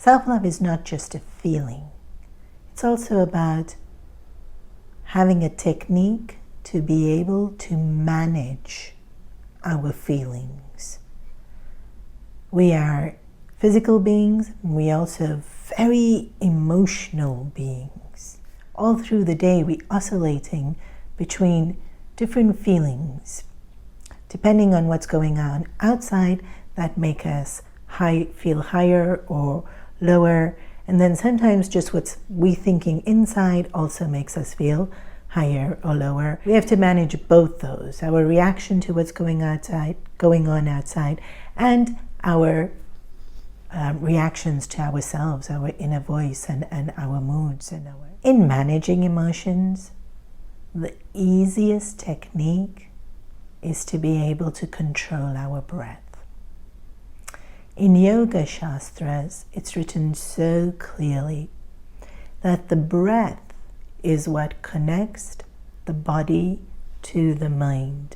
Self-love is not just a feeling. It's also about having a technique to be able to manage our feelings. We are physical beings, and we also very emotional beings. All through the day, we're oscillating between different feelings, depending on what's going on outside, that make us feel higher or lower. And then sometimes just what's we thinking inside also makes us feel higher or lower. We have to manage both those, our reaction to what's going on outside, and our reactions to ourselves, our inner voice and our moods. In managing emotions, the easiest technique is to be able to control our breath. In Yoga Shastras, it's written so clearly that the breath is what connects the body to the mind.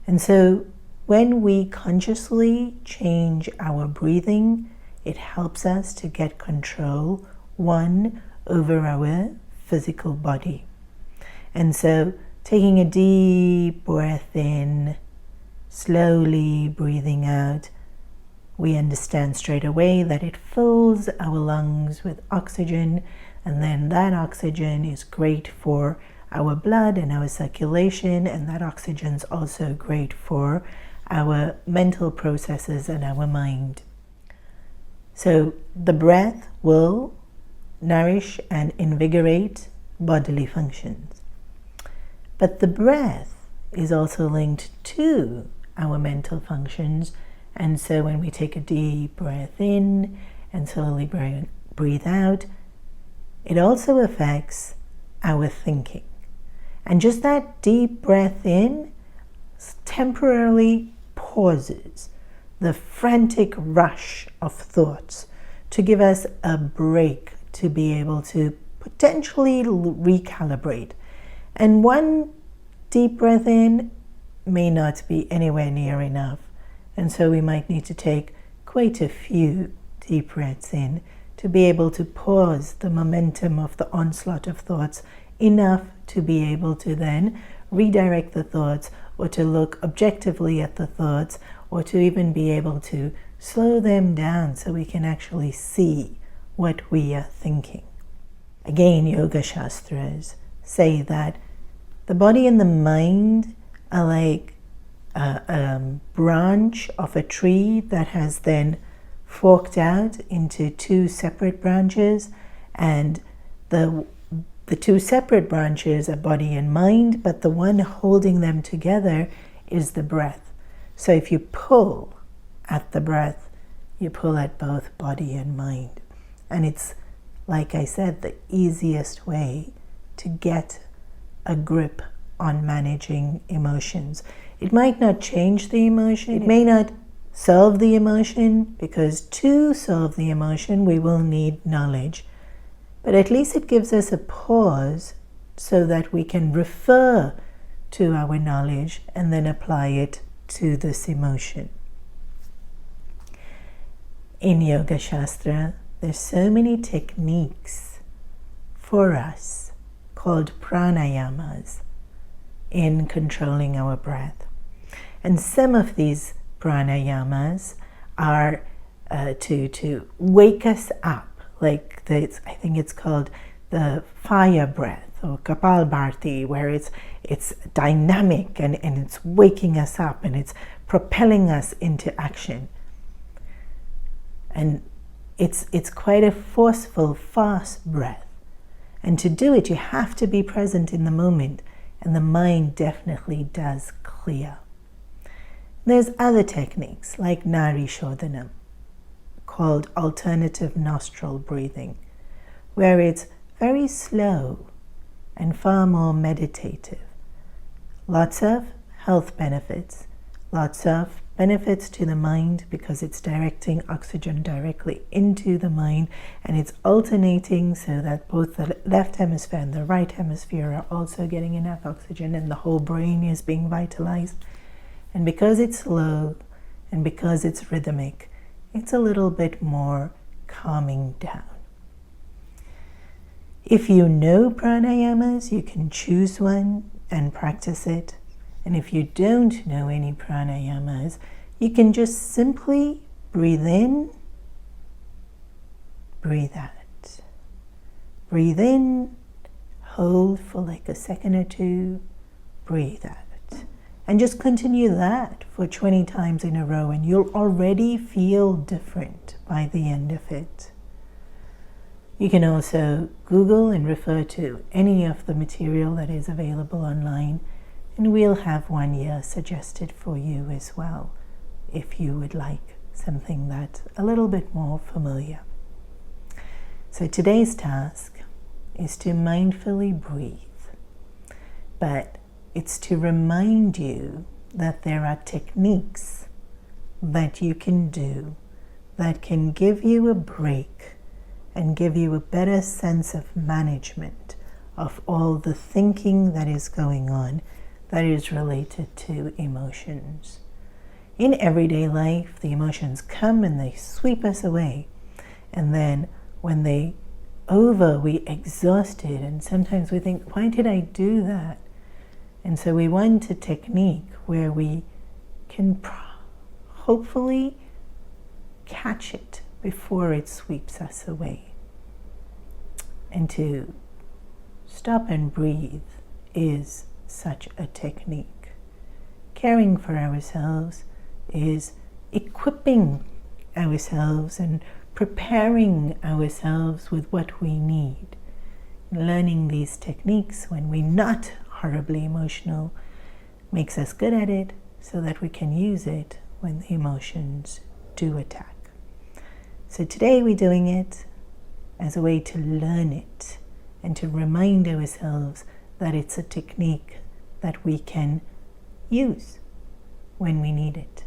And so when we consciously change our breathing, it helps us to get control, one, over our physical body. And so taking a deep breath in, slowly breathing out, we understand straight away that it fills our lungs with oxygen, and then that oxygen is great for our blood and our circulation, and that oxygen is also great for our mental processes and our mind. So the breath will nourish and invigorate bodily functions. But the breath is also linked to our mental functions. And so when we take a deep breath in and slowly breathe out, it also affects our thinking. And just that deep breath in temporarily pauses the frantic rush of thoughts to give us a break to be able to potentially recalibrate. And one deep breath in may not be anywhere near enough. And so we might need to take quite a few deep breaths in to be able to pause the momentum of the onslaught of thoughts enough to be able to then redirect the thoughts, or to look objectively at the thoughts, or to even be able to slow them down so we can actually see what we are thinking. Again, Yoga Shastras say that the body and the mind are like a branch of a tree that has then forked out into two separate branches, and the two separate branches are body and mind, but the one holding them together is the breath. So if you pull at the breath, you pull at both body and mind. And it's, like I said, the easiest way to get a grip on managing emotions. It might not change the emotion, it may not solve the emotion, because to solve the emotion we will need knowledge. But at least it gives us a pause so that we can refer to our knowledge and then apply it to this emotion. In Yoga Shastra, there's so many techniques for us called pranayamas in controlling our breath. And some of these pranayamas are to wake us up, like I think it's called the fire breath or Kapalbharti, where it's dynamic and it's waking us up and it's propelling us into action. And it's quite a forceful, fast breath. And to do it, you have to be present in the moment, and the mind definitely does clear. There's other techniques like nourish, called alternative nostril breathing, where it's very slow and far more meditative. Lots of health benefits, lots of benefits to the mind because it's directing oxygen directly into the mind, and it's alternating so that both the left hemisphere and the right hemisphere are also getting enough oxygen and the whole brain is being vitalized. And because it's slow and because it's rhythmic, it's a little bit more calming down. If you know pranayamas, you can choose one and practice it. And if you don't know any pranayamas, you can just simply breathe in, breathe out. Breathe in, hold for like a second or two, breathe out. And just continue that for 20 times in a row, and you'll already feel different by the end of it. You can also Google and refer to any of the material that is available online, and we'll have one here suggested for you as well, if you would like something that's a little bit more familiar. So today's task is to mindfully breathe, but it's to remind you that there are techniques that you can do that can give you a break and give you a better sense of management of all the thinking that is going on that is related to emotions. In everyday life, the emotions come and they sweep us away. And then when they're over, we exhausted, and sometimes we think, why did I do that? And so we want a technique where we can hopefully catch it before it sweeps us away. And to stop and breathe is such a technique. Caring for ourselves is equipping ourselves and preparing ourselves with what we need. Learning these techniques when we're not horribly emotional makes us good at it so that we can use it when the emotions do attack. So today we're doing it as a way to learn it and to remind ourselves that it's a technique that we can use when we need it.